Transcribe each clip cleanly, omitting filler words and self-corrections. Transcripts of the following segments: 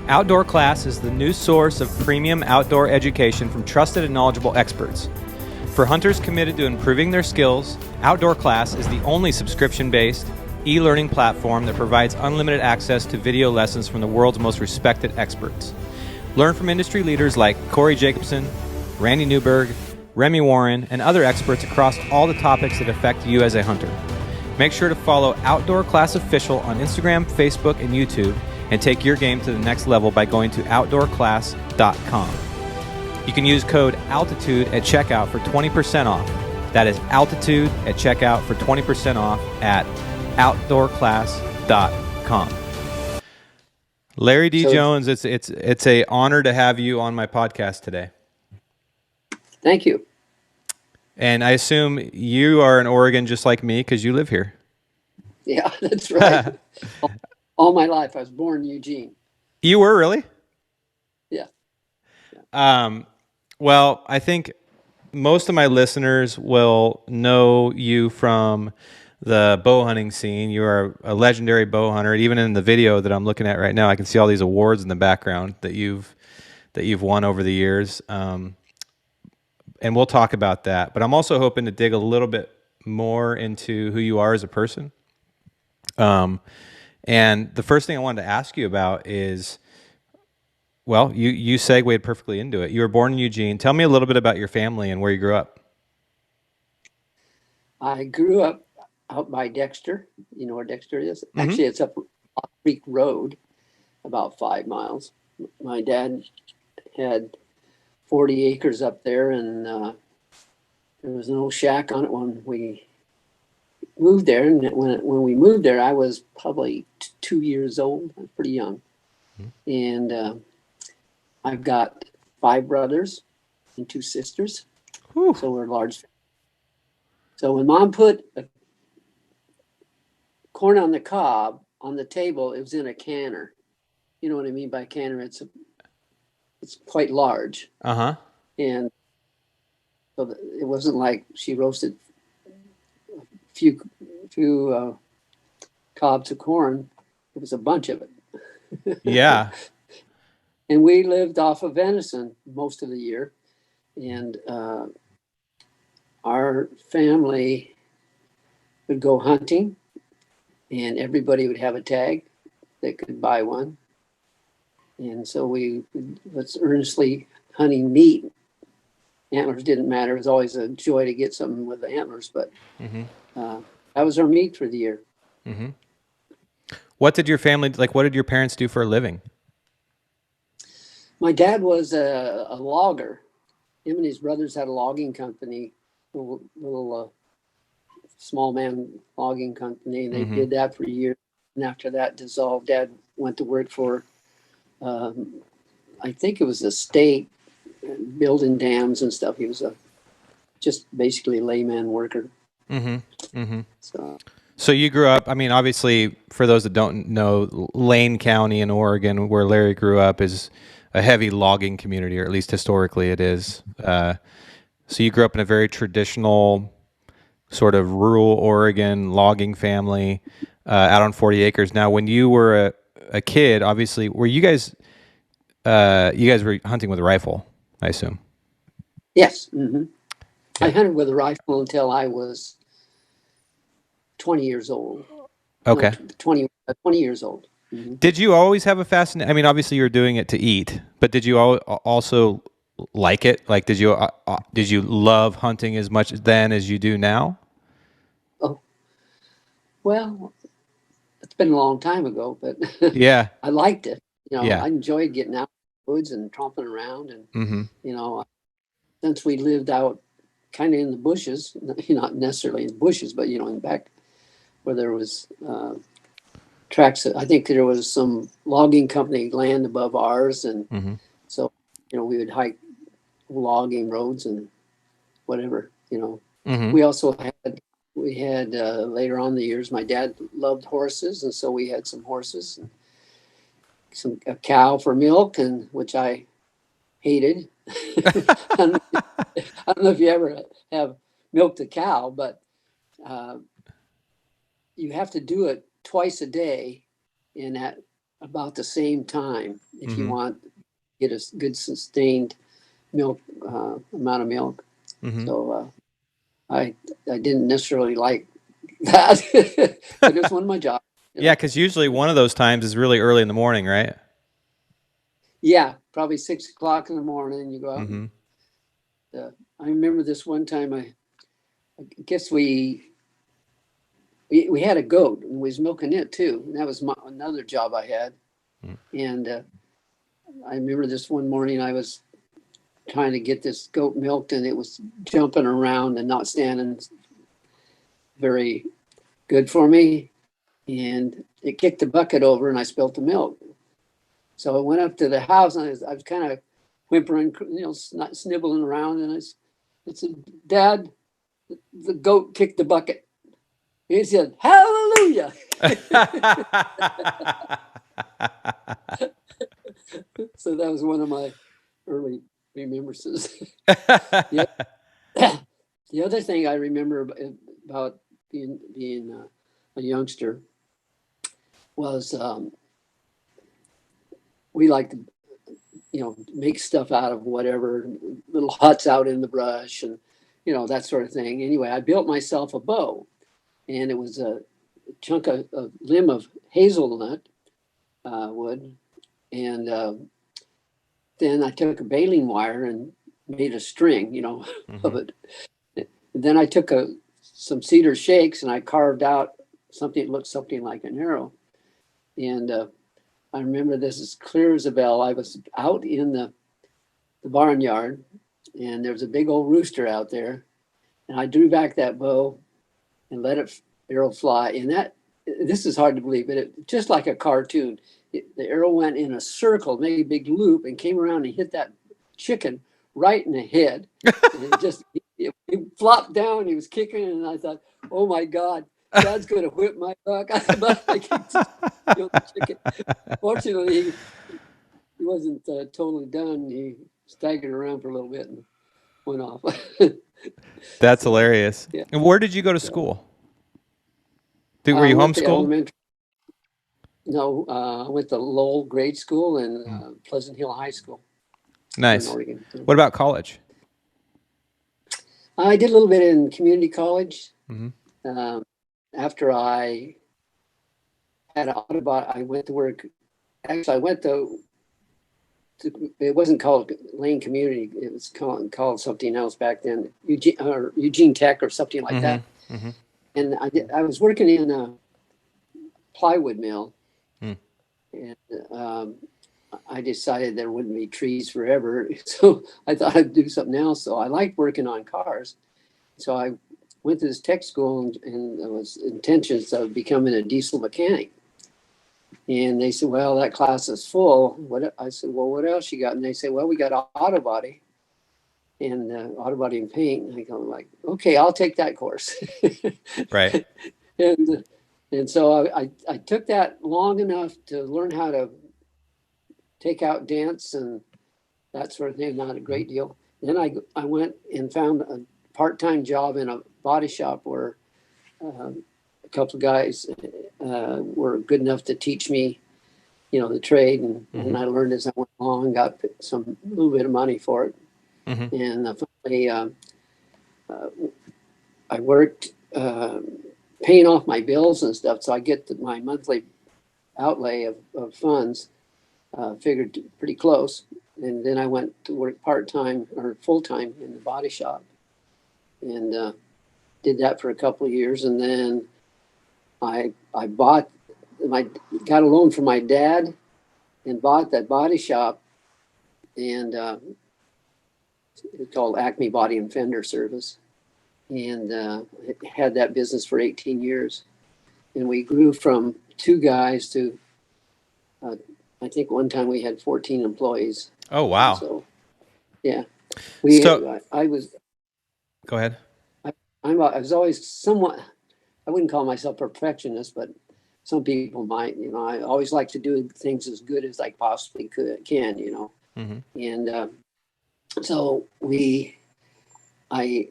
Outdoor Class is the new source of premium outdoor education from trusted and knowledgeable experts. For hunters committed to improving their skills, Outdoor Class is the only subscription-based e-learning platform that provides unlimited access to video lessons from the world's most respected experts. Learn from industry leaders like Corey Jacobson, Randy Newberg, Remy Warren, and other experts across all the topics that affect you as a hunter. Make sure to follow Outdoor Class Official on Instagram, Facebook, and YouTube, and take your game to the next level by going to outdoorclass.com. You can use code ALTITUDE at checkout for 20% off. That is ALTITUDE at checkout for 20% off at outdoorclass.com. Larry D. Jones, it's a honor to have you on my podcast today. Thank you. And I assume you are in Oregon just like me because you live here. Yeah, that's right. All my life, I was born in Eugene. You were really? Yeah. Well, I think most of my listeners will know you from the bow hunting scene. You are a legendary bow hunter. Even in the video that I'm looking at right now, I can see all these awards in the background that you've won over the years. And we'll talk about that. But I'm also hoping to dig a little bit more into who you are as a person. And the first thing I wanted to ask you about is, well, you segued perfectly into it. You were born in Eugene. Tell me a little bit about your family and where you grew up. I grew up out by Dexter. You know where Dexter is? Mm-hmm. Actually, it's up Rock Creek Road, about 5 miles. My dad had 40 acres up there, and there was an old shack on it when we moved there. And when we moved there, I was probably 2 years old. I was pretty young. Mm-hmm. And I've got 5 brothers and 2 sisters. Whew. So we're a large family. So when Mom put a corn on the cob on the table, it was in a canner. You know what I mean by canner? It's quite large. Uh-huh. And so it wasn't like she roasted a few cobs of corn. It was a bunch of it. Yeah. And we lived off of venison most of the year. And our family would go hunting, and everybody would have a tag that could buy one. And so we was earnestly hunting meat. Antlers didn't matter. It was always a joy to get something with the antlers, but mm-hmm. That was our meat for the year. Mm-hmm. What did your family, what did your parents do for a living? My dad was a logger. Him and his brothers had a logging company, little small man logging company. They mm-hmm. did that for years. And after that dissolved, Dad went to work for, I think it was the state, building dams and stuff. He was just basically a layman worker. Mm-hmm. Mm-hmm. So you grew up, I mean, obviously, for those that don't know, Lane County in Oregon, where Larry grew up, is a heavy logging community, or at least historically it is. So you grew up in a very traditional sort of rural Oregon logging family out on 40 acres. Now, when you were a kid, obviously, were you guys were hunting with a rifle, I assume? Yes. Mm-hmm. I hunted with a rifle until I was 20 years old. Okay. No, 20 years old. Mm-hmm. Did you always have a fascination? I mean, obviously you were doing it to eat, but did you also like it? Like, did you love hunting as much then as you do now? Oh, well, it's been a long time ago, but yeah, I liked it. You know, yeah. I enjoyed getting out in the woods and tromping around, and mm-hmm. you know, since we lived out kind of in the bushes, not necessarily in the bushes, but in back where there was tracks. I think there was some logging company land above ours, and mm-hmm. so we would hike logging roads and whatever. Mm-hmm. We also had later on in the years, my dad loved horses, and so we had some horses and a cow for milk, and which I hated. I don't know if you ever have milked a cow, but you have to do it twice a day, and at about the same time if you Mm-hmm. want to get a good sustained milk amount of milk. Mm-hmm. So I didn't necessarily like that, but it was one of my jobs. Yeah, because usually one of those times is really early in the morning, right? Yeah, probably 6 o'clock in the morning. You go out. Mm-hmm. And, I remember this one time. I guess we had a goat and we was milking it too. And that was another job I had. And I remember this one morning I was trying to get this goat milked, and it was jumping around and not standing very good for me. And it kicked the bucket over, and I spilt the milk. So I went up to the house, and I was kind of whimpering, not snibbling around. And I said, "Dad, the goat kicked the bucket." He said, "Hallelujah." So that was one of my early remembrances. the, the other thing I remember about being a youngster was we liked to, make stuff out of whatever, little huts out in the brush and, that sort of thing. Anyway, I built myself a bow, and it was a chunk of a limb of hazelnut wood. And then I took a baling wire and made a string, Mm-hmm. of it. And then I took some cedar shakes and I carved out something that looked something like an arrow. And I remember this as clear as a bell. I was out in the barnyard, and there was a big old rooster out there. And I drew back that bow and let it arrow fly. And this is hard to believe, but just like a cartoon, the arrow went in a circle, made a big loop, and came around and hit that chicken right in the head. And it flopped down. He was kicking, and I thought, "Oh my God, Dad's going to whip my buck." But I kicked the chicken. Fortunately, he wasn't totally done. He staggered around for a little bit and went off. That's So, hilarious. yeah. And where did you go to school? Were I you went to homeschooled? elementary. No, I went to Lowell Grade School and Mm. Pleasant Hill High School here in Nice. Oregon. What about college? I did a little bit in community college. Mm-hmm. After I had an Autobot, I went to work. Actually, I went to it wasn't called Lane Community. It was called something else back then, Eugene Tech or something like that. Mm-hmm. Mm-hmm. And I was working in a plywood mill. Mm. And I decided there wouldn't be trees forever. So I thought I'd do something else. So I liked working on cars. So I went to this tech school and there was intentions of becoming a diesel mechanic. And they said, "Well, that class is full." I said, "Well, what else you got?" And they said, "Well, we got auto body and auto body and paint." And I go like, "Okay, I'll take that course." Right. And so I took that long enough to learn how to take out dents and that sort of thing. Not a great deal. Then I went and found a part-time job in a body shop where a couple of guys were good enough to teach me, the trade, and I learned as I went along, got some little bit of money for it. Mm-hmm. And finally, I worked paying off my bills and stuff, so I get my monthly outlay of funds figured pretty close. And then I went to work part-time or full-time in the body shop, and did that for a couple of years. And then I got a loan from my dad and bought that body shop, and it's called Acme Body and Fender Service, and had that business for 18 years. And we grew from 2 guys to I think one time we had 14 employees. Oh, wow. So yeah, I was Go ahead. I was always somewhat, I wouldn't call myself perfectionist, but some people might. I always like to do things as good as I possibly can. Mm-hmm. And so I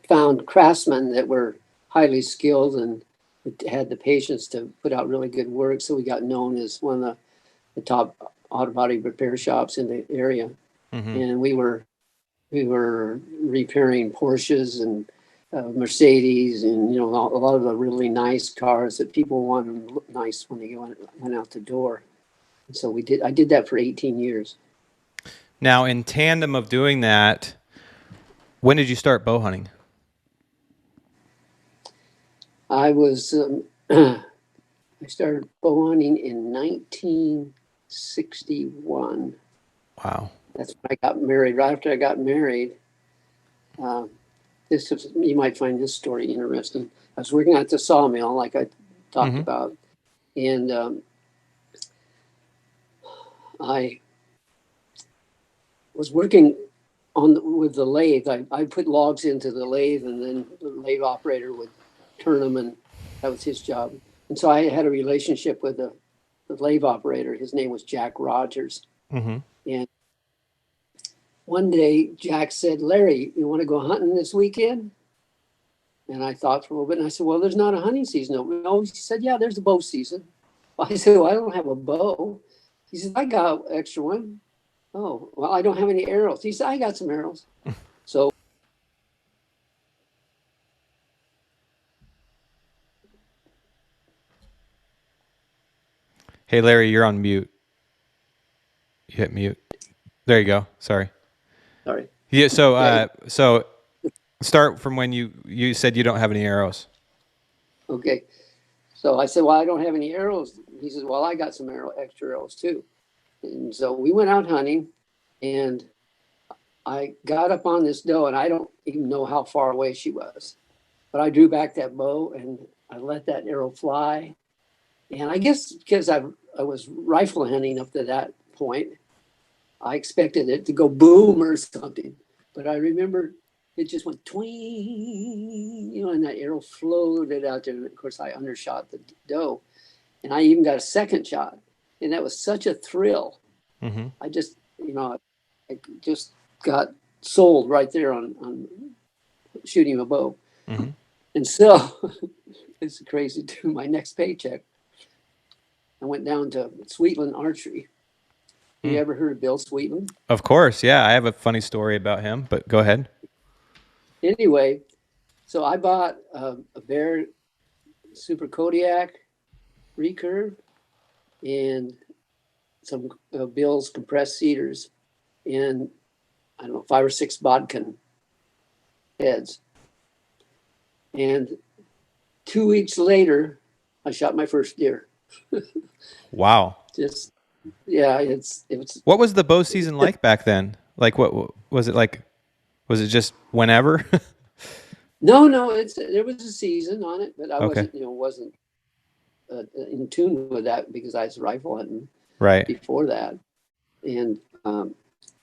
found craftsmen that were highly skilled, and had the patience to put out really good work. So we got known as one of the top auto body repair shops in the area. Mm-hmm. And we were repairing Porsches and Mercedes, and a lot of the really nice cars that people wanted to look nice when they went out the door. And so I did that for 18 years. Now, in tandem of doing that, when did you start bow hunting? I I started bow hunting in 1961. Wow. That's when I got married. Right after I got married, you might find this story interesting. I was working at the sawmill, like I talked about, and I was working with the lathe. I put logs into the lathe, and then the lathe operator would turn them, and that was his job. And so I had a relationship with the lathe operator. His name was Jack Rogers. Mm-hmm. And one day Jack said, "Larry, you want to go hunting this weekend?" And I thought for a little bit, and I said, "Well, there's not a hunting season." No, he said, "Yeah, there's a bow season." I said, "Well, I don't have a bow." He said, "I got an extra one." "Oh, well, I don't have any arrows." He said, "I got some arrows." So Hey, Larry, you're on mute. You hit mute. There you go. Sorry. sorry. Yeah. So start from when you said you don't have any arrows. Okay. So I said, "Well, I don't have any arrows." He says, "Well, I got some extra arrows too." And so we went out hunting, and I got up on this doe, and I don't even know how far away she was, but I drew back that bow and I let that arrow fly. And I guess because I was rifle hunting up to that point, I expected it to go boom or something. But I remember it just went twing, and that arrow floated out there. And of course, I undershot the doe, and I even got a second shot, and that was such a thrill. Mm-hmm. I just, I just got sold right there on shooting a bow. Mm-hmm. And so it's crazy too. My next paycheck, I went down to Sweetland Archery. You ever heard of Bill Sweetland? Of course. Yeah. I have a funny story about him, but go ahead. Anyway, so I bought a Bear Super Kodiak recurve and some Bill's compressed cedars and I don't know, 5 or 6 bodkin heads. And 2 weeks later, I shot my first deer. Wow. Just, yeah, it was. What was the bow season like back then? Like, what was it like? Was it just whenever? No, there was a season on it, but I Okay. wasn't in tune with that because I was rifle hunting Right. before that, and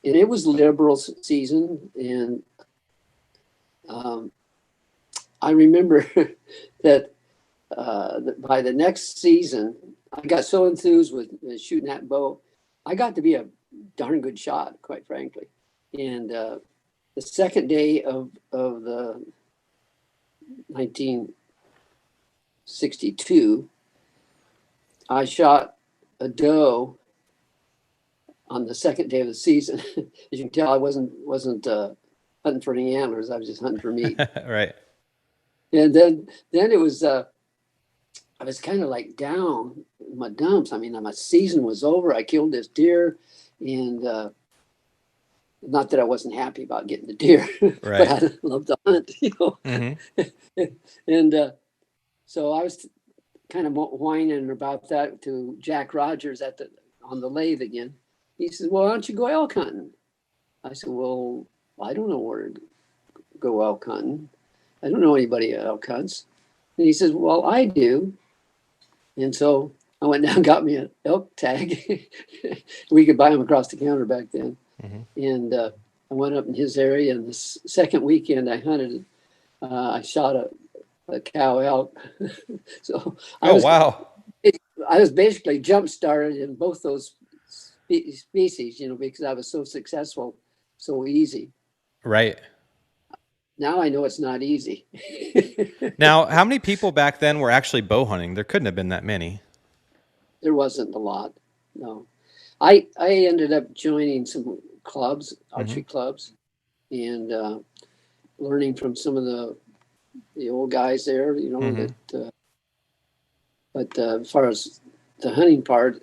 it was liberal season, and I remember that by the next season, I got so enthused with shooting that bow, I got to be a darn good shot, quite frankly. And the second day of the 1962, I shot a doe on the second day of the season. As you can tell, I wasn't hunting for any antlers. I was just hunting for meat. Right. And then it was I was kind of like down in my dumps. I mean, my season was over. I killed this deer, and not that I wasn't happy about getting the deer, Right. but I loved to hunt, Mm-hmm. And so I was kind of whining about that to Jack Rogers on the lathe again. He says, "Well, why don't you go elk hunting?" I said, "Well, I don't know where to go elk hunting. I don't know anybody that elk hunts." And he says, "Well, I do." And so I went down and got me an elk tag. We could buy them across the counter back then. Mm-hmm. And I went up in his area. And the second weekend I hunted, I shot a cow elk. So Wow. I was basically jump started in both those species, because I was so successful, so easy. Right. now I know it's not easy. Now, how many people back then were actually bow hunting? There couldn't have been that many. There wasn't a lot. No, I ended up joining some clubs, archery clubs, and learning from some of the old guys there. You know that. But as far as the hunting part,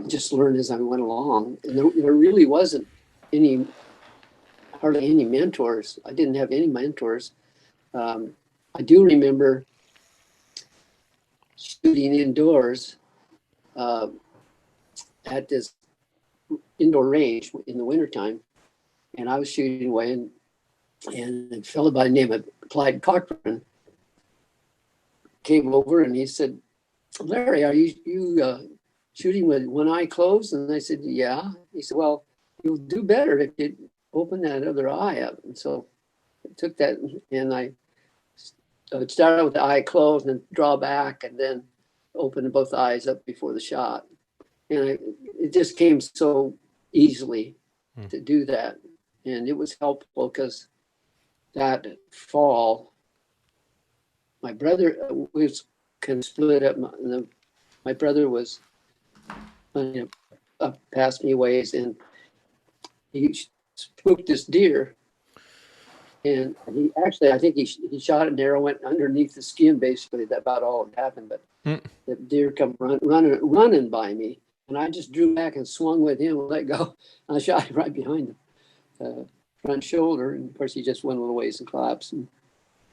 just learned as I went along. And there really wasn't hardly any mentors. I didn't have any mentors. I do remember shooting indoors at this indoor range in the wintertime. And I was shooting away, and a fellow by the name of Clyde Cochran came over and he said, "Larry, are you shooting with one eye closed?" And I said, "Yeah." He said, "Well, you'll do better if you open that other eye up." And so I took that, and I started with the eye closed and draw back and then open both eyes up before the shot. And it just came so easily to do that. And it was helpful because that fall, my brother was kind of split up. My brother was up past me ways, and he spooked this deer. And he actually, I think he shot it, and arrow went underneath the skin. Basically, that's about all that happened. But the deer come running by me, and I just drew back and swung with him and let go. And I shot him right behind the front shoulder, and of course he just went a little ways and collapsed.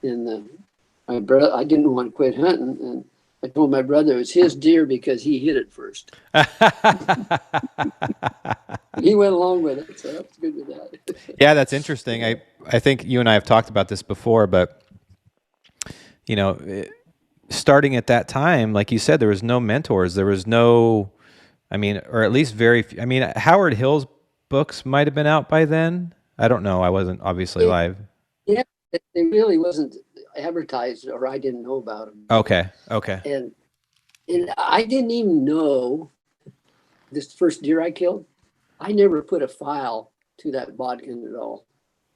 And my brother, I didn't want to quit hunting, and I told my brother it was his deer because he hit it first. He went along with it, so that's good with that. Yeah, that's interesting. I think you and I have talked about this before, but starting at that time, like you said, there was no mentors. There was no, or at least very few. Howard Hill's books might have been out by then. I don't know. I wasn't obviously live. Yeah, it really wasn't advertised, or I didn't know about them. Okay. And I didn't even know this first deer I killed. I never put a file to that bodkin at all.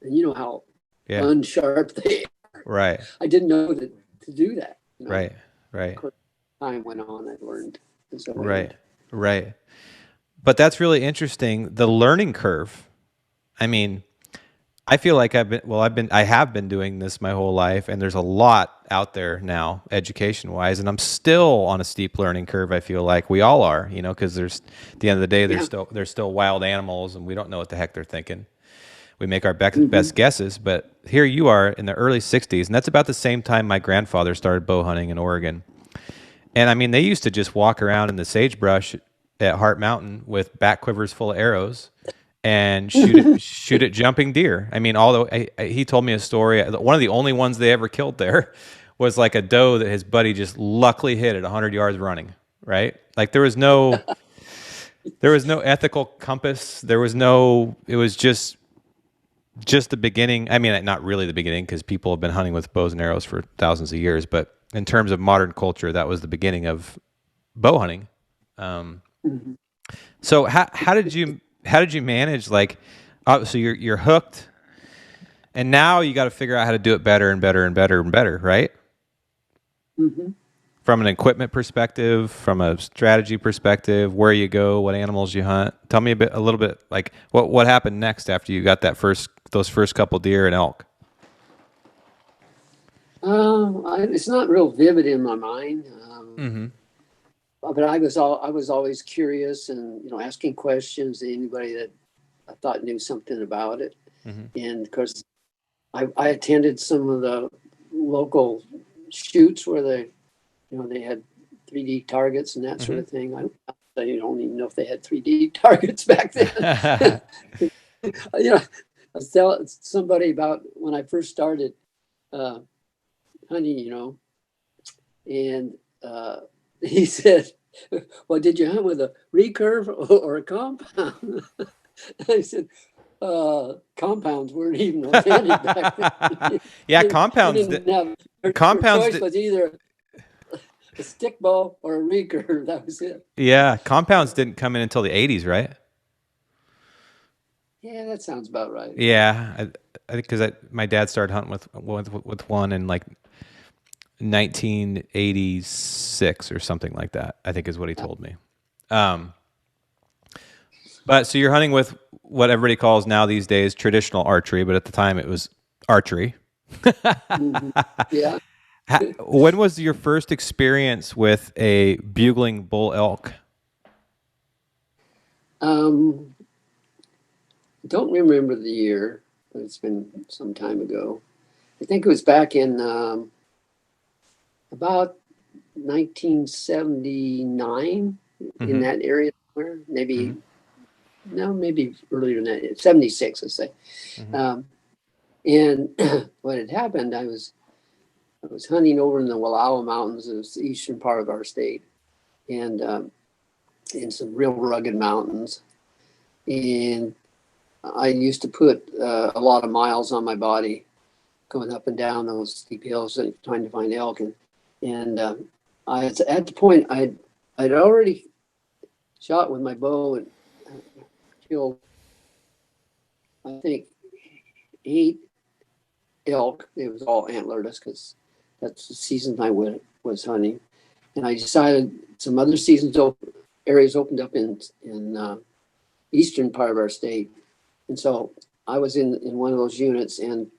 And you know how unsharp they are. Right. I didn't know to do that. Right. Of course, time went on, I learned. And so Right. But that's really interesting. The learning curve. I feel like I have been doing this my whole life, and there's a lot out there now, education-wise, and I'm still on a steep learning curve. I feel like we all are, because at the end of the day, there's still wild animals, and we don't know what the heck they're thinking. We make our best guesses, but here you are in the early '60s, and that's about the same time my grandfather started bow hunting in Oregon. And they used to just walk around in the sagebrush at Hart Mountain with back quivers full of arrows and shoot at jumping deer. Although he told me a story, one of the only ones they ever killed there was like a doe that his buddy just luckily hit at 100 yards running, right? Like there was no ethical compass. It was just the beginning. Not really the beginning, because people have been hunting with bows and arrows for thousands of years, but in terms of modern culture, that was the beginning of bow hunting. So how did you manage, so you're hooked, and now you got to figure out how to do it better and better and better and better, right? From an equipment perspective, from a strategy perspective, where you go, what animals you hunt. Tell me a little bit, like what happened next after you got those first couple deer and elk. It's not real vivid in my mind. But I was always curious and asking questions to anybody that I thought knew something about it. And of course, I attended some of the local shoots where they had 3D targets and that sort of thing. I don't even know if they had 3D targets back then. I was telling somebody about when I first started hunting, and he said, "Well, did you hunt with a recurve or a compound?" I said, "Compounds weren't even invented back then." Yeah, compounds. Choice was either a stick bow or a recurve. That was it. Yeah, compounds didn't come in until the '80s, right? Yeah, that sounds about right. Yeah, I think because my dad started hunting with one in like 1986 or something like that, I think is what he told me. But so you're hunting with what everybody calls now these days traditional archery, but at the time it was archery. Yeah. When was your first experience with a bugling bull elk? Don't remember the year, but it's been some time ago. I think it was back in about 1979 in that area somewhere. Maybe maybe earlier than that. 76, let's say. And what had happened, I was hunting over in the Wallowa Mountains, it's the eastern part of our state, and in some real rugged mountains. And I used to put a lot of miles on my body going up and down those steep hills and trying to find elk. And I was at the point I'd already shot with my bow and killed, I think, 8 elk. It was all antlerless because that's the season I was hunting. And I decided some other areas opened up in eastern part of our state. And so I was in one of those units, and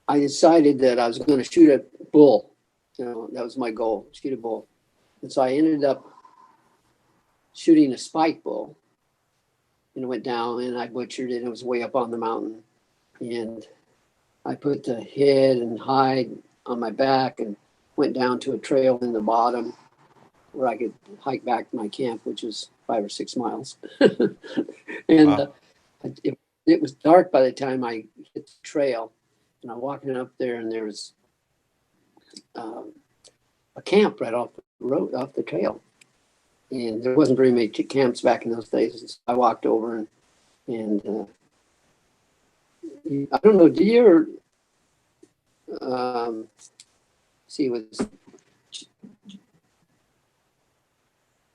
I decided that I was going to shoot a bull. That was my goal, shoot a bull. And so I ended up shooting a spike bull, and it went down, and I butchered it. It was way up on the mountain. And I put the head and hide on my back and went down to a trail in the bottom where I could hike back to my camp, which was 5 or 6 miles. And wow. It was dark by the time I hit the trail. And I'm walking up there, and there was a camp right off the road, off the trail. And there wasn't very many camps back in those days. So I walked over and I don't know, do you ever see what's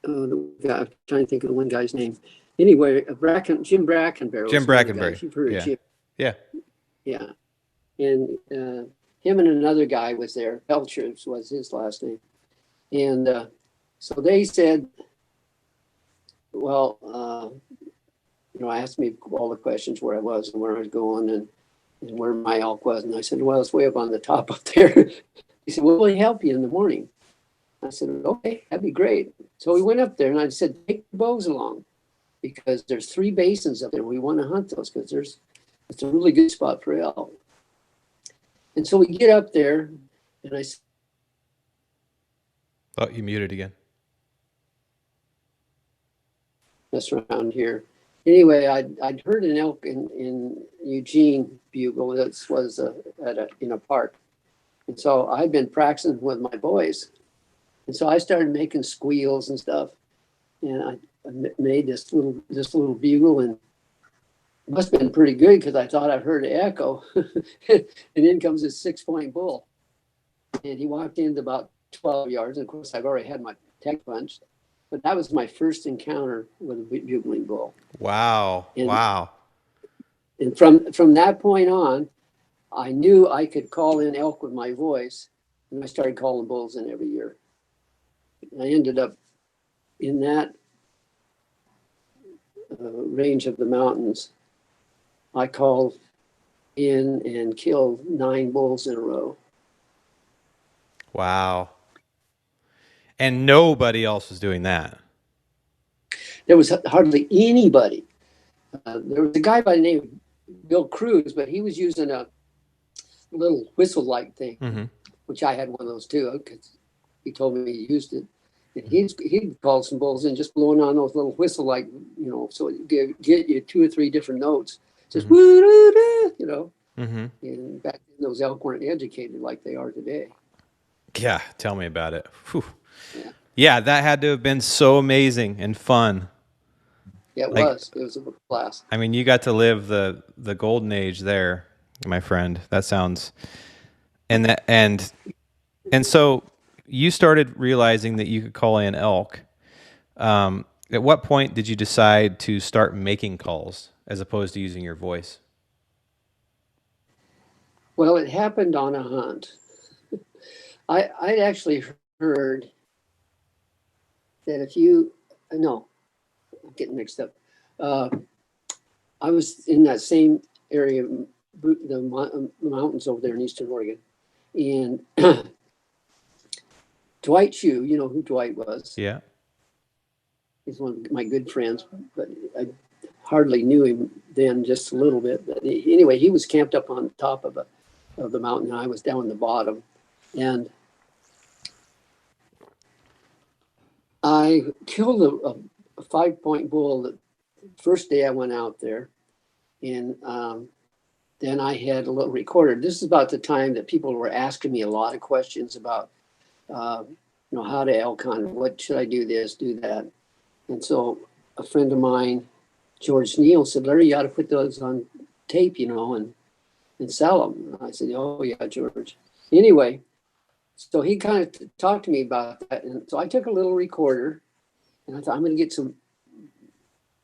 the guy, I'm trying to think of the one guy's name. Anyway, Jim Brackenberry. Jim Brackenberry. You've heard of Jim. Yeah. Yeah. And him and another guy was there. Belcher was his last name. And so they said, well, asked me all the questions where I was and where I was going and where my elk was. And I said, well, it's way up on the top up there. He said, well, we'll help you in the morning. I said, okay, that'd be great. So we went up there, and I said, take the bows along because there's 3 basins up there. We want to hunt those because it's a really good spot for elk. And so we get up there, and I said, oh, you muted again. That's around here. Anyway, I'd heard an elk in Eugene bugle that was in a park. And so I'd been practicing with my boys. And so I started making squeals and stuff. And I made this little bugle, and it must have been pretty good because I thought I heard an echo. And in comes this 6-point bull. And he walked in about 12 yards. And of course, I've already had my tech punch. But that was my first encounter with a bugling bull. Wow. Wow. And from that point on, I knew I could call in elk with my voice. And I started calling bulls in every year. I ended up in that range of the mountains. I called in and killed 9 bulls in a row. Wow. And nobody else was doing that. There was hardly anybody. There was a guy by the name of Bill Cruz, but he was using a little whistle-like thing, which I had one of those too, because he told me he used it. And he'd called some bulls in just blowing on those little whistle-like, so it get you 2 or 3 different notes. Just woo-doo-doo, And back then those elk weren't educated like they are today. Yeah, tell me about it. Whew. Yeah, that had to have been so amazing and fun. Yeah, it was. It was a blast. I mean, you got to live the golden age there, my friend. That sounds, and so you started realizing that you could call in elk. At what point did you decide to start making calls as opposed to using your voice? Well, it happened on a hunt. I'd actually heard that if you, no, I'm getting mixed up. I was in that same area, the mountains over there in Eastern Oregon. And Dwight Shue, you know who Dwight was. Yeah. He's one of my good friends, but I hardly knew him then, just a little bit. But anyway, he was camped up on top of the mountain, and I was down the bottom. And I killed a 5-point bull the first day I went out there. And then I had a little recorder. This is about the time that people were asking me a lot of questions about, how to elk hunt, what should I do this, do that. And so a friend of mine, George Neal, said, Larry, you ought to put those on tape, and sell them. And I said, oh, yeah, George. Anyway, so he kind of talked to me about that. And so I took a little recorder, and I thought, I'm going to get some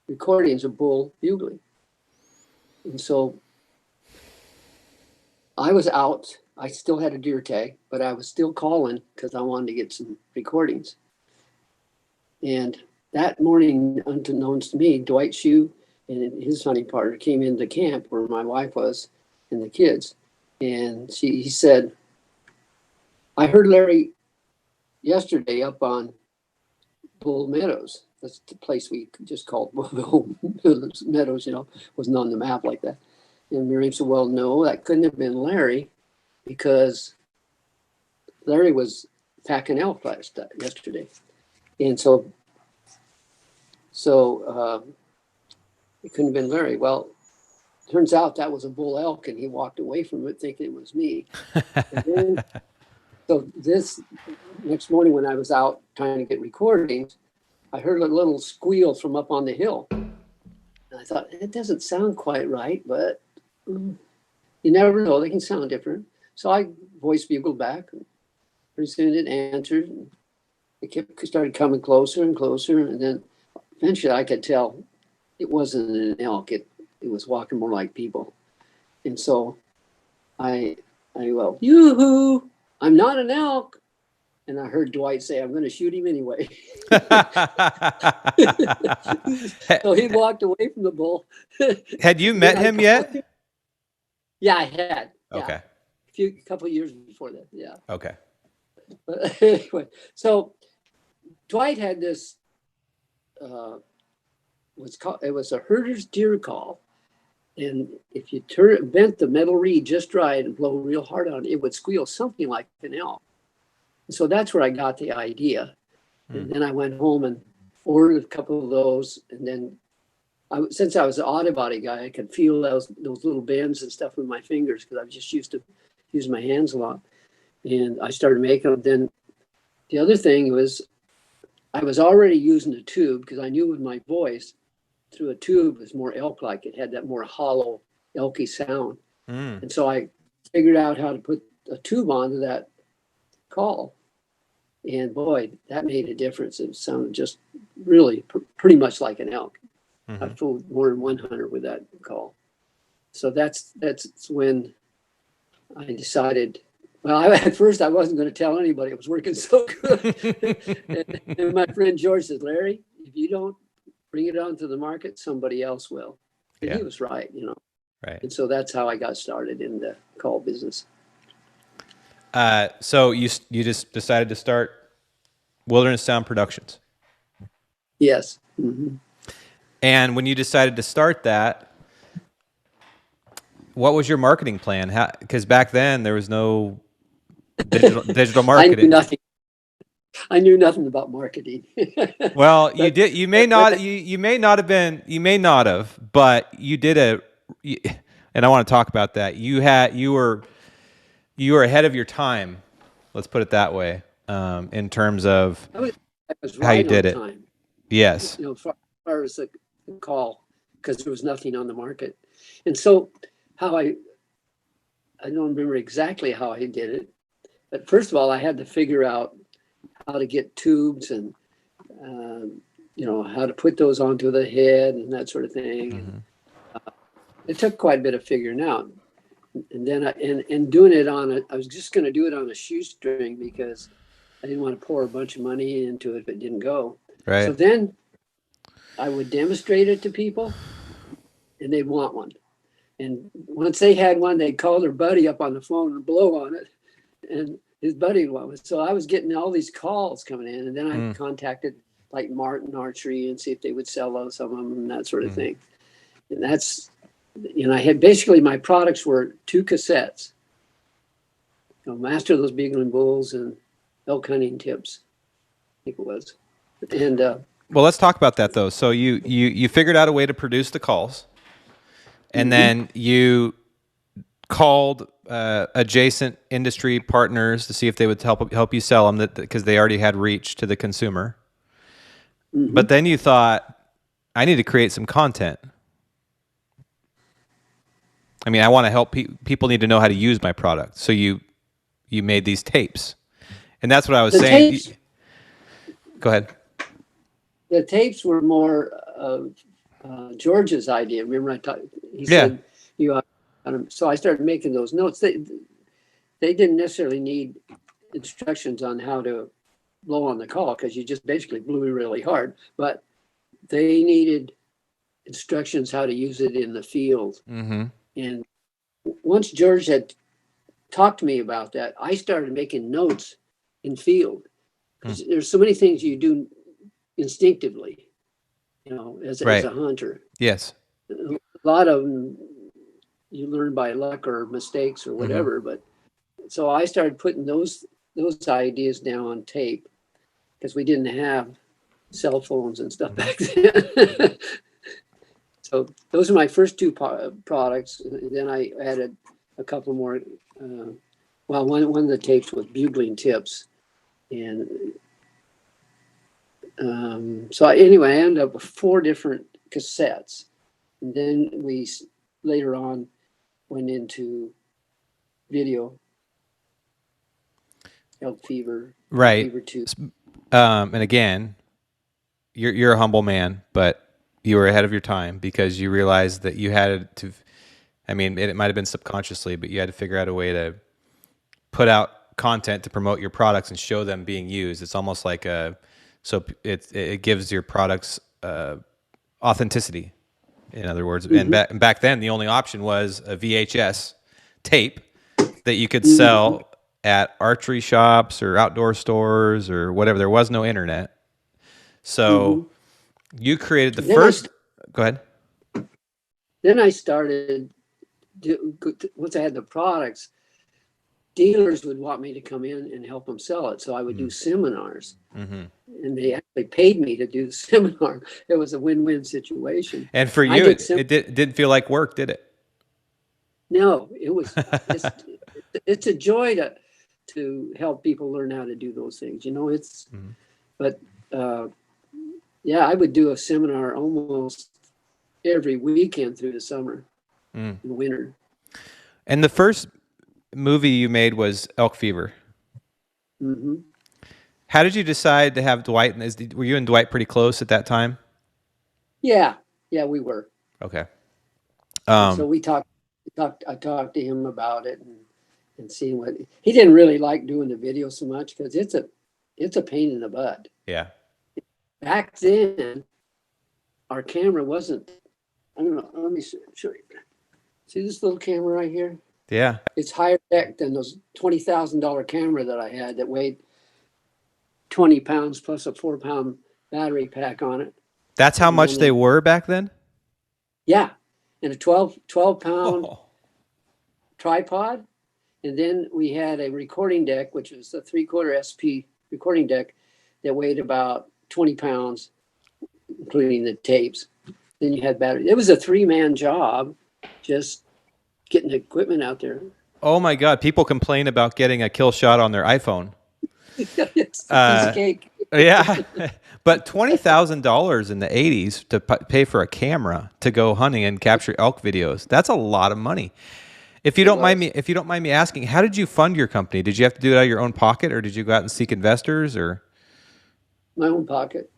recordings of bull bugling. And so I was out. I still had a deer tag, but I was still calling because I wanted to get some recordings. And that morning, unbeknownst to me, Dwight Shue and his hunting partner came into camp where my wife was and the kids. And he said, I heard Larry yesterday up on Bull Meadows. That's the place we just called Bull Meadows, wasn't on the map like that. And Miriam said, well, no, that couldn't have been Larry because Larry was packing elk yesterday. And so it couldn't have been Larry. Well, turns out that was a bull elk, and he walked away from it thinking it was me. So this next morning when I was out trying to get recordings, I heard a little squeal from up on the hill. And I thought, it doesn't sound quite right, but you never know. They can sound different. So I voice bugled back. And pretty soon it answered. And it started coming closer and closer. And then eventually I could tell it wasn't an elk. It was walking more like people. And so I well, yoo-hoo, I'm not an elk. And I heard Dwight say, I'm going to shoot him anyway. So he walked away from the bull. Had you met him yet? Yeah, I had. Okay. Yeah. A couple of years before that. Yeah. Okay. But anyway, so Dwight had this, it was a herder's deer call. And if you bent the metal reed just right and blow real hard on it, it would squeal something like an elk. So that's where I got the idea. And then I went home and ordered a couple of those. And then since I was an auto body guy, I could feel those little bends and stuff with my fingers because I was just used to use my hands a lot. And I started making them. Then the other thing was I was already using a tube because I knew with my voice through a tube was more elk-like. It had that more hollow, elky sound. And so I figured out how to put a tube onto that call. And boy, that made a difference. It sounded just really pretty much like an elk. I fooled more than one hunter with that call. So that's when I decided, well, at first I wasn't going to tell anybody. It was working so good. and my friend George said, Larry, if you don't bring it onto the market, somebody else will. And he was right, Right. And so that's how I got started in the call business. So you just decided to start Wilderness Sound Productions. Yes. Mm-hmm. And when you decided to start that, what was your marketing plan? Because back then there was no digital marketing. I knew nothing about marketing. Well, you did. You may not. You may not have been. You may not have. But you did and I want to talk about that. You were ahead of your time. Let's put it that way. In terms of I was right how you did it. time. Yes. As far as the call, because there was nothing on the market, and so how I don't remember exactly how I did it, but first of all, I had to figure out how to get tubes and how to put those onto the head and that sort of thing. Mm-hmm. It took quite a bit of figuring out. And then and doing it I was just going to do it on a shoestring because I didn't want to pour a bunch of money into it if it didn't go. Right. So then I would demonstrate it to people and they'd want one. And once they had one, they'd call their buddy up on the phone and blow on it. And his buddy would one. So I was getting all these calls coming in. And then I contacted like Martin Archery and see if they would sell some of them and that sort of thing. And that's, I had basically my products were 2 cassettes. Master of those Beagling Bulls and elk hunting tips, I think it was. And well, let's talk about that though. So you figured out a way to produce the calls, and then you called adjacent industry partners to see if they would help you sell them, because they already had reach to the consumer. But then you thought, I need to create some content. I mean, I want to help people need to know how to use my product. So you made these tapes, and that's what I was saying. Tapes, go ahead. The tapes were more of George's idea. Remember, he said you ought to, so I started making those notes. They didn't necessarily need instructions on how to blow on the call, because you just basically blew really hard. But they needed instructions how to use it in the field. And once George had talked to me about that, I started making notes in field. There's so many things you do instinctively, as a hunter. Yes. A lot of them you learn by luck or mistakes or whatever. But so I started putting those ideas down on tape, because we didn't have cell phones and stuff back then. So those are my first 2 products. And then I added a couple more. One of the tapes was bugling tips. And so anyway, I ended up with 4 different cassettes. And then we later on went into video. Elk Fever. Right. Fever 2. And again, you're a humble man, but you were ahead of your time, because you realized that you had to, I mean, it might have been subconsciously, but you had to figure out a way to put out content to promote your products and show them being used. It's almost like so it gives your products authenticity, in other words. And back then, the only option was a VHS tape that you could sell at archery shops or outdoor stores or whatever. There was no internet. So you created the first. Go ahead. Then I started, once I had the products, dealers would want me to come in and help them sell it. So I would do seminars. And they actually paid me to do the seminar. It was a win-win situation. And for you, it didn't feel like work, did it? No, it was. It's a joy to help people learn how to do those things. But yeah, I would do a seminar almost every weekend through the summer and winter. And the first movie you made was Elk Fever. How did you decide to have Dwight? Were you and Dwight pretty close at that time? Yeah, we were. Okay. So we talked. I talked to him about it and seeing what he didn't really like doing the video so much, because it's a pain in the butt. Yeah. Back then, our camera wasn't. I don't know. Let me show you. See this little camera right here? Yeah. It's higher tech than those $20,000 camera that I had that weighed 20 pounds plus a 4-pound battery pack on it. That's how much they were back then? Yeah. And a 12-pound tripod. And then we had a recording deck, which was a 3/4 SP recording deck that weighed about 20 pounds, including the tapes. Then you had battery. It was a 3-man job, just getting the equipment out there. Oh my God. People complain about getting a kill shot on their iPhone. It's a piece of cake. Yeah. But $20,000 in the 80s to pay for a camera to go hunting and capture elk videos, that's a lot of money. If you don't mind me asking, how did you fund your company? Did you have to do it out of your own pocket, or did you go out and seek investors, or? My own pocket.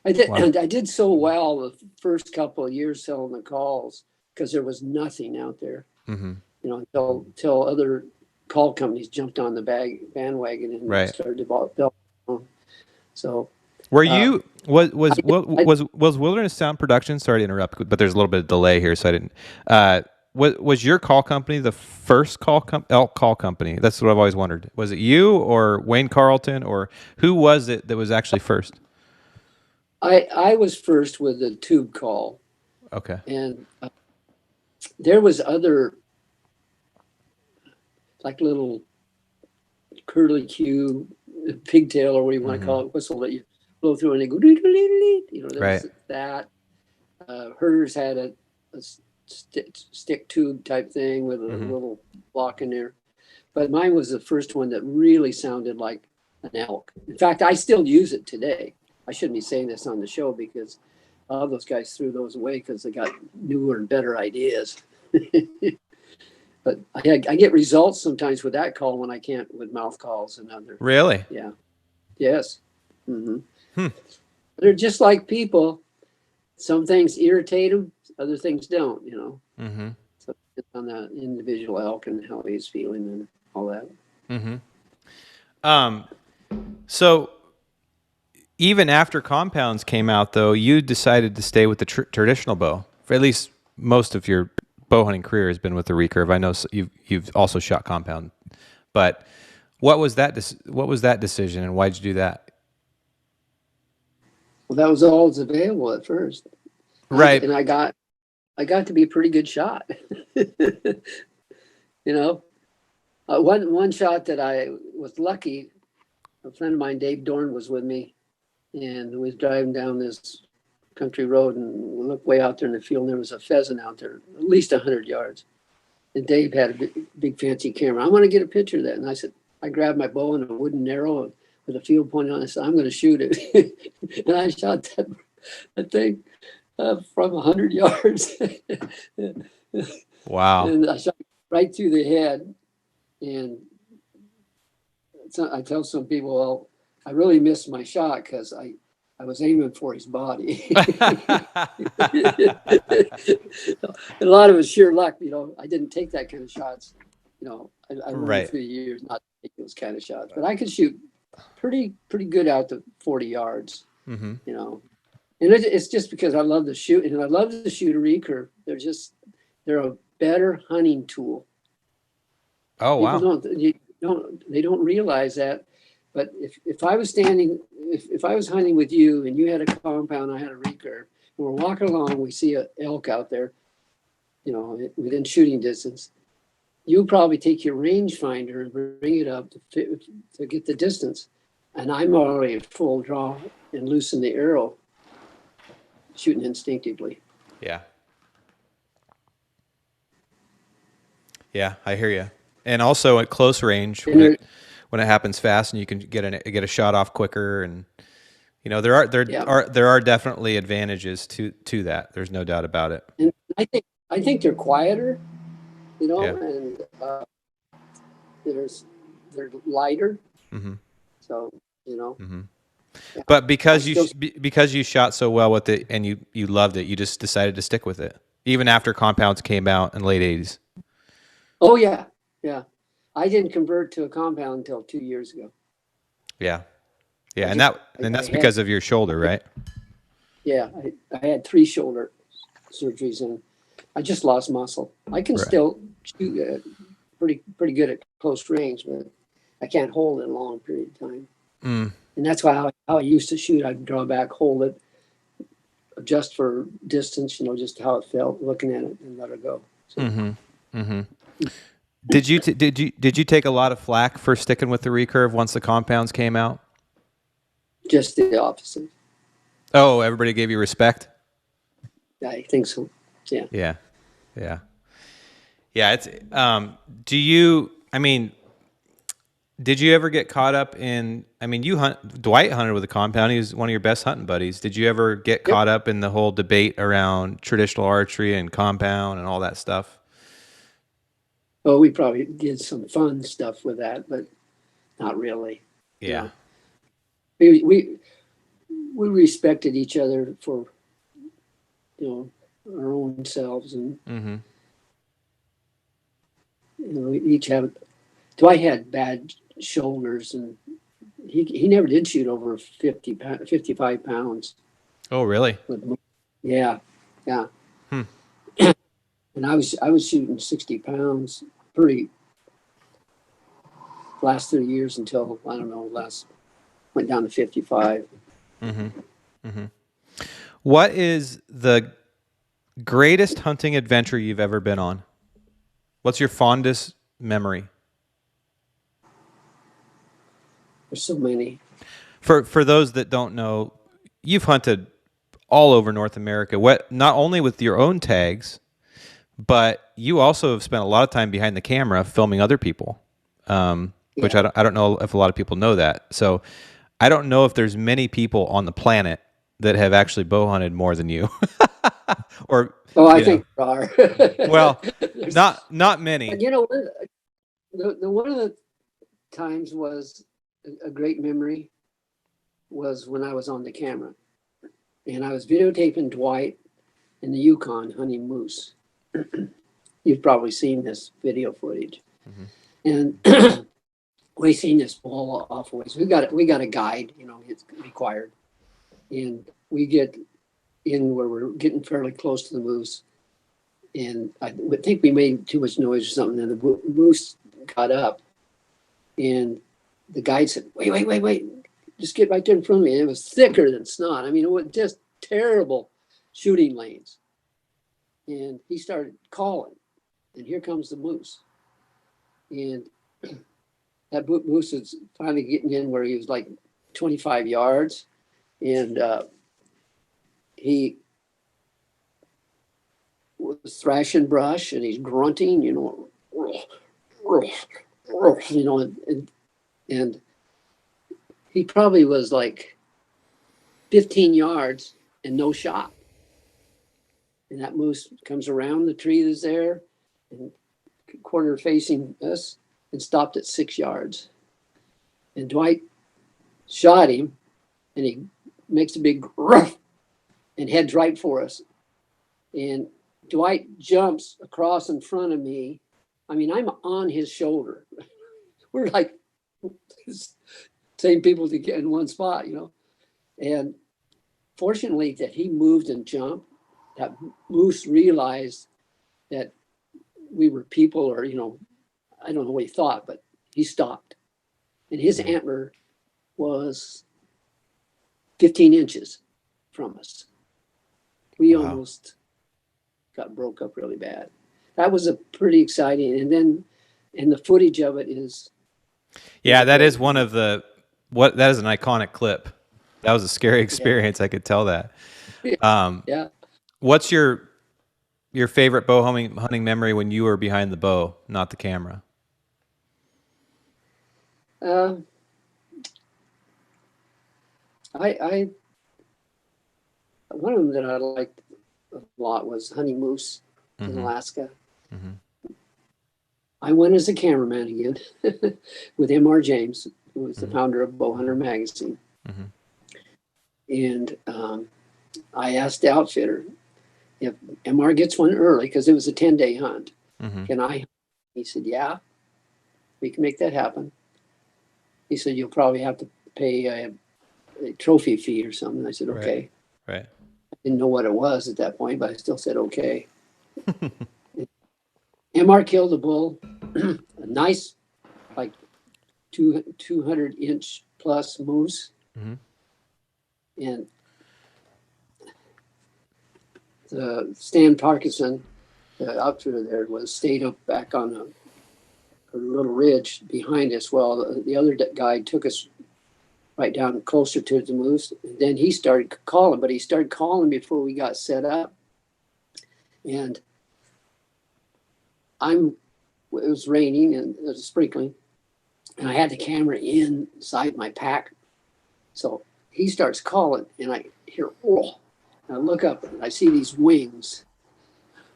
I did, Wow. and I did so well the first couple of years selling the calls because there was nothing out there, Mm-hmm. until other call companies jumped on the bandwagon and Right. started to develop. So, Were uh, you was I, I, was Wilderness Sound Production? Sorry to interrupt, but there's a little bit of delay here, so I didn't. Was your call company the first elk call company? That's what I've always wondered. Was it you or Wayne Carlton, or who was it that was actually first? I was first with the tube call, Okay. and there was other like little curly Q pigtail, or what you want to call it, whistle that you blow through and they go, there Right. was that. Hers had a stick tube type thing with a little block in there. But mine was the first one that really sounded like an elk. In fact, I still use it today. I shouldn't be saying this on the show because all those guys threw those away because they got newer and better ideas. But I get results sometimes with that call when I can't with mouth calls and other. Really? Yeah. Yes. They're just like people. Some things irritate them, other things don't, Mm-hmm. So it's on the individual elk and how he's feeling and all that. So even after compounds came out, though, you decided to stay with the traditional bow. For at least most of your bow hunting career has been with the recurve. I know you've also shot compound, but what was that decision, and why did you do that? Well, that was all that's available at first. Right. And I got to be a pretty good shot. One shot that I was lucky, a friend of mine, Dave Dorn, was with me, and we was driving down this country road, and we looked way out there in the field, and there was a pheasant out there, at least 100 yards. And Dave had a big fancy camera. I want to get a picture of that. And I said, I grabbed my bow and a wooden arrow with a field pointed on it. I said, I'm going to shoot it. And I shot that thing from 100 yards. Wow. And I shot right through the head. And I tell some people, well, I really missed my shot because I was aiming for his body. A lot of it was sheer luck, I didn't take that kind of shots. I learned through the years not to take those kind of shots, but I could shoot pretty good out to 40 yards. And it's just because I love to shoot, and I love to shoot a recurve. They're a better hunting tool. Oh, wow. They don't realize that. But if I was if I was hunting with you and you had a compound, I had a recurve, and we're walking along, we see an elk out there, within shooting distance, you probably take your rangefinder and bring it up to get the distance. And I'm already at full draw and loosen the arrow, shooting instinctively. Yeah. Yeah, I hear you. And also at close range, when it happens fast and you can get a shot off quicker, and there are definitely advantages to that. There's no doubt about it. And I think they're quieter, and they're lighter. So yeah. But because you shot so well with it and you loved it, you just decided to stick with it, even after compounds came out in late '80s. Oh yeah. I didn't convert to a compound until 2 years ago. Yeah, and that's because of your shoulder, right? Yeah, I had 3 shoulder surgeries, and I just lost muscle. I can still shoot pretty good at close range, but I can't hold it a long period of time. And that's how I used to shoot. I'd draw back, hold it, adjust for distance, just how it felt looking at it, and let it go. So. Did you take a lot of flack for sticking with the recurve once the compounds came out? Just the opposite. Oh, everybody gave you respect? I think so. Yeah. Yeah. It's did you ever get caught up in, Dwight hunted with a compound. He was one of your best hunting buddies. Did you ever get caught up in the whole debate around traditional archery and compound and all that stuff? Well, we probably did some fun stuff with that, but not really. Yeah. We we respected each other for, our own selves, and Mm-hmm. we each have. Dwight had bad shoulders, and he never did shoot over 55 pounds. Oh, really? Yeah, yeah. Hmm. And I was shooting 60 pounds pretty last 3 years until, I don't know, went down to 55. Mm-hmm. Mm-hmm. What is the greatest hunting adventure you've ever been on? What's your fondest memory? There's so many. For those that don't know, you've hunted all over North America. Not only with your own tags, but you also have spent a lot of time behind the camera filming other people, which Yeah. I don't know if a lot of people know that. So I don't know if there's many people on the planet that have actually bow hunted more than you, or Oh, I think there are. well, There's- not many. but the one of the times was a great memory was when I was on the camera, and I was videotaping Dwight in the Yukon hunting moose. You've probably seen this video footage, and we seen this bull off ways. We got a guide, it's required, and we get in where we're getting fairly close to the moose, and I would think we made too much noise or something, and the moose got up, and the guide said, wait, just get right there in front of me. And it was thicker than snot. I mean, it was just terrible shooting lanes. And he started calling, and here comes the moose. And that moose is finally getting in where he was like 25 yards. And he was thrashing brush, and he's grunting, and he probably was like 15 yards and no shot. And that moose comes around the tree that's there and corner facing us and stopped at 6 yards. And Dwight shot him, and he makes a big ruff and heads right for us. And Dwight jumps across in front of me. I mean, I'm on his shoulder. We're like same people to get in one spot, And fortunately that he moved and jumped, that moose realized that we were people, or, I don't know what he thought, but he stopped. And his antler was 15 inches from us. We almost got broke up really bad. That was a pretty exciting. And the footage of it is. Yeah, that is one of that is an iconic clip. That was a scary experience. I could tell that. Yeah. What's your favorite bow hunting memory when you were behind the bow, not the camera? I one of them that I liked a lot was hunting moose in Alaska. I went as a cameraman again with M.R. James, who was the founder of Bowhunter magazine. And I asked the outfitter if M.R. gets one early, because it was a 10-day hunt. Can I? He said, yeah, we can make that happen. He said, you'll probably have to pay a trophy fee or something. I said, okay. Right. I didn't know what it was at that point, but I still said, okay. MR killed a bull, a nice, like 200-inch plus moose. And Stan Parkinson, the outfitter there, was stayed up back on a little ridge behind us. Well, the other guy took us right down closer to the moose. And then he started calling, but he started calling before we got set up. And it was raining and it was sprinkling, and I had the camera inside my pack. So he starts calling, and I hear, oh, and I look up and I see these wings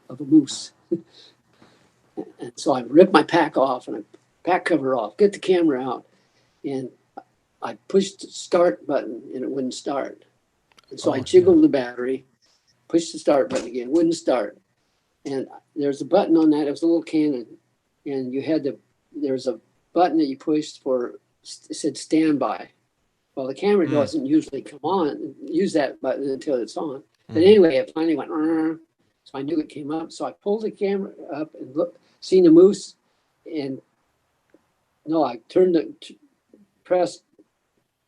of a moose. And so I rip my pack off, and I pack cover off, get the camera out, and I pushed the start button and it wouldn't start. And so I Oh, jiggled the battery, pushed the start button again, wouldn't start. And there's a button on that. It was a little Canon, and there's a button that you pushed for. It said standby. Well, the camera doesn't usually use that button until it's on. But anyway, it finally went. So I knew it came up. So I pulled the camera up and seen the moose, and no, I pressed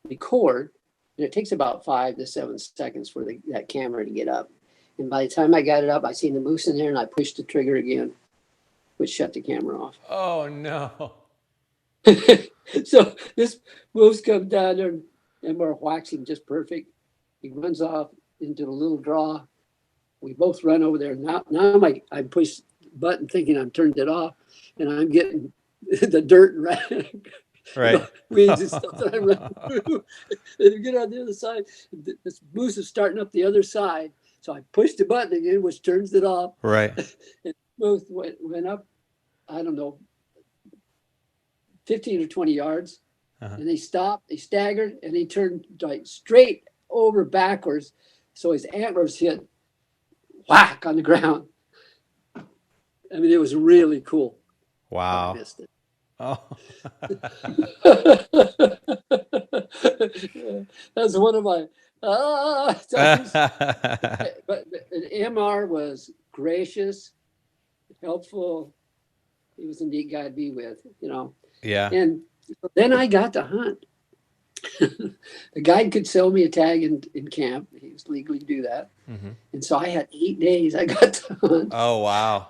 record, and it takes about 5 to 7 seconds for that camera to get up. And by the time I got it up, I seen the moose in there, and I pushed the trigger again, which shut the camera off. Oh no. So this moose comes down there, and we're waxing just perfect. He runs off into the little draw. We both run over there. Now I push the button thinking I'm turned it off, and I'm getting the dirt Right. weeds and stuff that I run through. And we get on the other side. This moose is starting up the other side. So I pushed the button again, which turns it off. Right. And moose went up, I don't know, 15 or 20 yards. And they stopped, they staggered, and they turned like straight over backwards. So his antlers hit whack on the ground. I mean, it was really cool. Wow. I missed it. Oh. That's one of my times. But MR was gracious, helpful. He was a neat guy to be with, Yeah. And then I got to hunt. The guide could sell me a tag in camp. He was legally to do that. And so I had 8 days I got to hunt. Oh, wow.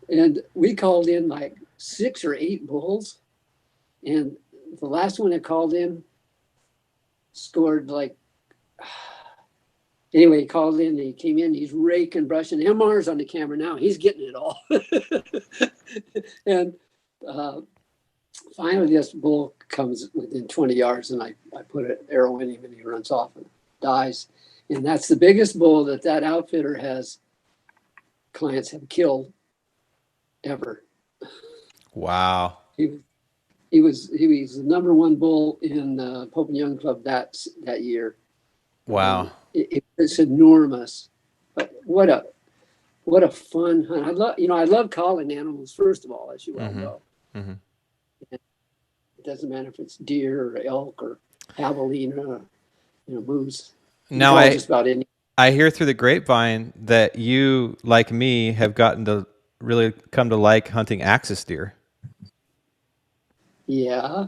And we called in like 6 or 8 bulls. And the last one that called in scored like, anyway, he called in, and he came in, he's raking, brushing. MR's on the camera now. He's getting it all. And finally, this bull comes within 20 yards, and I put an arrow in him, and he runs off and dies. And that's the biggest bull that outfitter clients have killed ever. Wow. He was the number 1 bull in the Pope and Young Club that year. Wow. It's enormous, but what a fun hunt! I love calling animals, first of all, as you well know. It doesn't matter if it's deer or elk or javelina or moose. Now just about any. I hear through the grapevine that you, like me, have gotten to really come to like hunting axis deer. Yeah,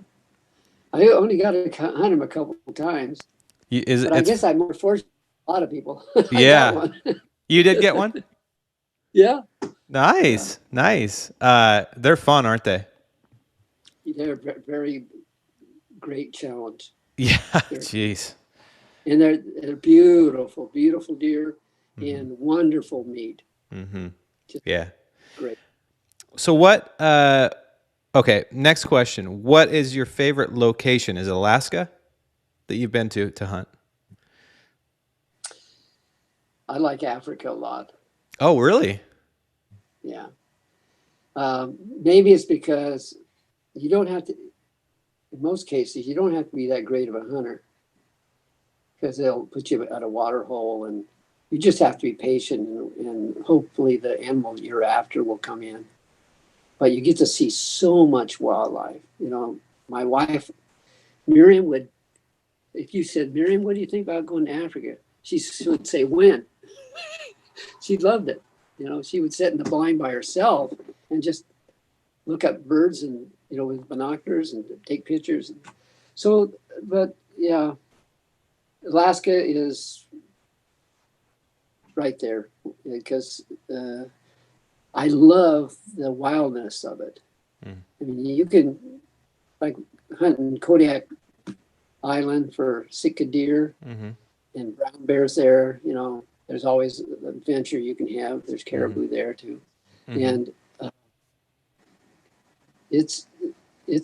I only got to hunt them a couple of times. But I guess I'm more fortunate than a lot of people. Yeah. You did get one? Yeah. Nice. Yeah. Nice. They're fun, aren't they? They're very great challenge. Yeah. Jeez. And they're beautiful, beautiful deer and wonderful meat. Yeah. Great. So what, okay, next question. What is your favorite location? Is it Alaska that you've been to hunt? I like Africa a lot. Oh, really? Yeah. Maybe it's because you don't have to, in most cases, you don't have to be that great of a hunter, because they'll put you at a water hole, and you just have to be patient, and hopefully the animal you're after will come in. But you get to see so much wildlife. My wife, Miriam, if you said, Miriam, what do you think about going to Africa? She would say, when? She loved it. She would sit in the blind by herself and just look at birds and, with binoculars and take pictures. So, but yeah, Alaska is right there because I love the wildness of it. I mean, you can, like, hunt in Kodiak Island for Sitka deer and brown bears there. There's always an adventure you can have. There's caribou there too. And it's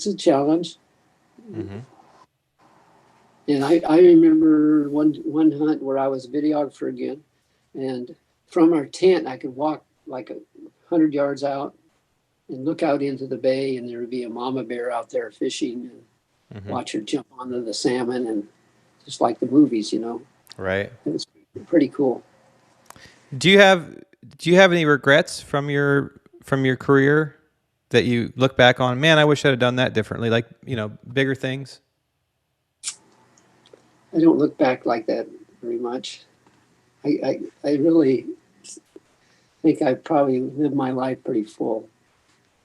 a challenge. And I remember one hunt where I was a videographer again, and from our tent I could walk like 100 yards out and look out into the bay, and there would be a mama bear out there fishing, and watch her jump onto the salmon, and just like the movies, Right. It was pretty cool. Do you have any regrets from your career that you look back on? Man, I wish I'd have done that differently. Like, bigger things. I don't look back like that very much. I really think I probably lived my life pretty full.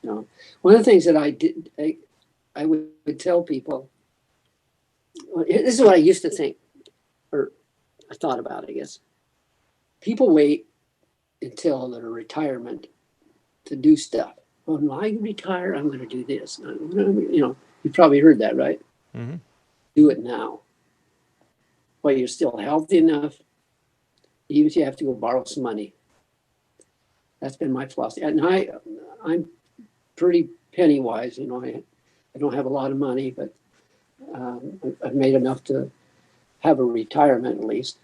One of the things that I would tell people, this is what I used to think, or I thought about, I guess. People wait until their retirement to do stuff. When I retire, I'm going to do this. You probably heard that, right? Mm-hmm. Do it now. While you're still healthy enough, even if you have to go borrow some money. That's been my philosophy. And I'm pretty penny wise. I don't have a lot of money, but I've made enough to have a retirement at least.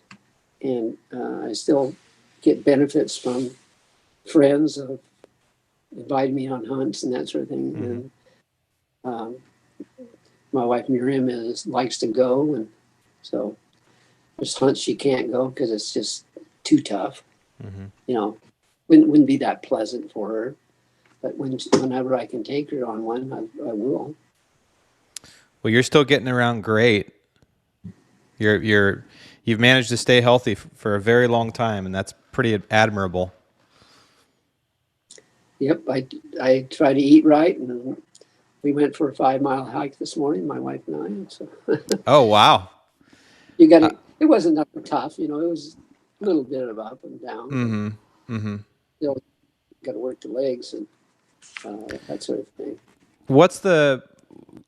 And I still get benefits from friends of inviting me on hunts and that sort of thing. Mm-hmm. And my wife Miriam likes to go, and so there's hunts she can't go because it's just too tough. Mm-hmm. Wouldn't be that pleasant for her. But whenever I can take her on one, I will. Well, you're still getting around great. You've managed to stay healthy for a very long time, and that's pretty admirable. Yep, I try to eat right, and we went for a 5-mile hike this morning, my wife and I. So Oh, wow. you got it. It wasn't nothing tough, it was a little bit of up and down. Mm-hmm. Mm-hmm. Still got to work the legs and that sort of thing. What's the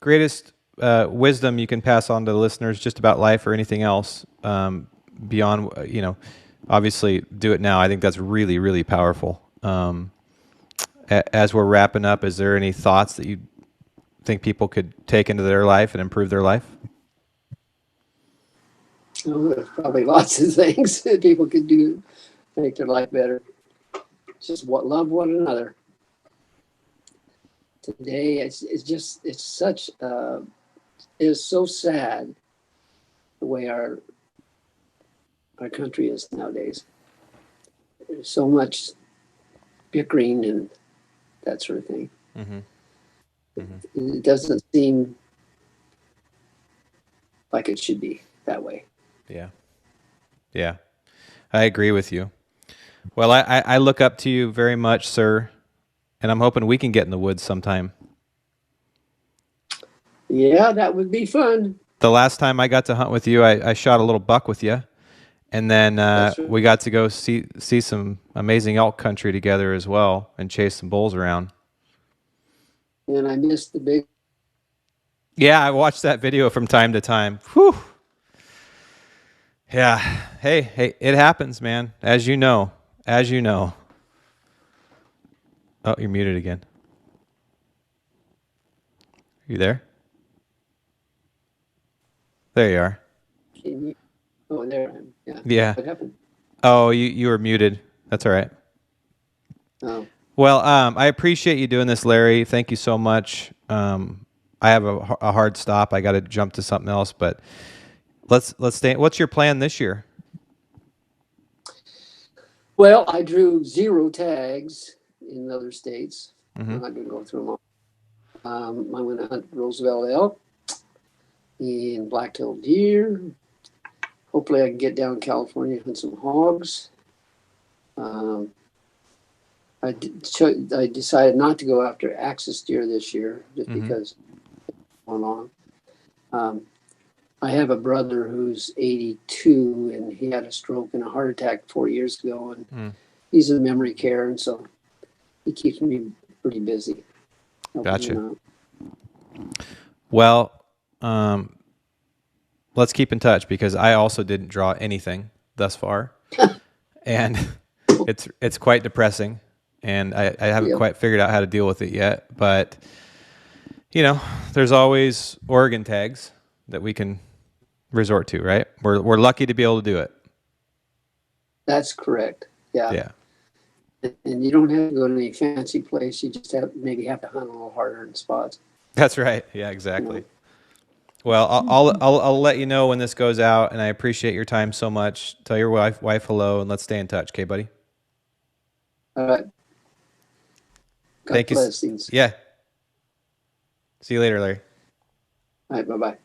greatest wisdom you can pass on to the listeners just about life or anything else beyond, obviously do it now. I think that's really, really powerful. As we're wrapping up, is there any thoughts that you think people could take into their life and improve their life? There's probably lots of things that people could do to make their life better. Just love one another. Today, it is so sad the way our country is nowadays. There's so much bickering and that sort of thing. Mm-hmm. Mm-hmm. It doesn't seem like it should be that way. Yeah. Yeah. I agree with you. Well, I look up to you very much, sir, and I'm hoping we can get in the woods sometime. Yeah, that would be fun. The last time I got to hunt with you, I shot a little buck with you, and then Right. we got to go see some amazing elk country together as well and chase some bulls around. And I missed the big. Yeah, I watched that video from time to time. Whew. Yeah. Hey, it happens, man. As you know. Oh, you're muted again. You there? There you are. Oh, there I am. Yeah. Yeah. What happened? Oh, you were muted. That's all right. Oh. Well, I appreciate you doing this, Larry. Thank you so much. I have a hard stop. I got to jump to something else, but let's stay. What's your plan this year? Well, I drew 0 tags in other states. Mm-hmm. I'm not going to go through them all. I'm going to hunt Roosevelt elk and Blacktail deer. Hopefully, I can get down to California and hunt some hogs. I decided not to go after axis deer this year just Mm-hmm. because it's going on. I have a brother who's 82 and he had a stroke and a heart attack 4 years ago, and he's in memory care, and so he keeps me pretty busy. Gotcha. Well, let's keep in touch because I also didn't draw anything thus far, and it's quite depressing, and I haven't quite figured out how to deal with it yet. But there's always Oregon tags that we can resort to, right? We're lucky to be able to do it. That's correct. Yeah. Yeah. And you don't have to go to any fancy place. You just maybe have to hunt a little harder in spots. That's right. Yeah, exactly. Well, I'll let you know when this goes out, and I appreciate your time so much. Tell your wife hello, and let's stay in touch, okay, buddy? All right. God Thank you. blessings. Yeah. See you later, Larry. All right. Bye-bye.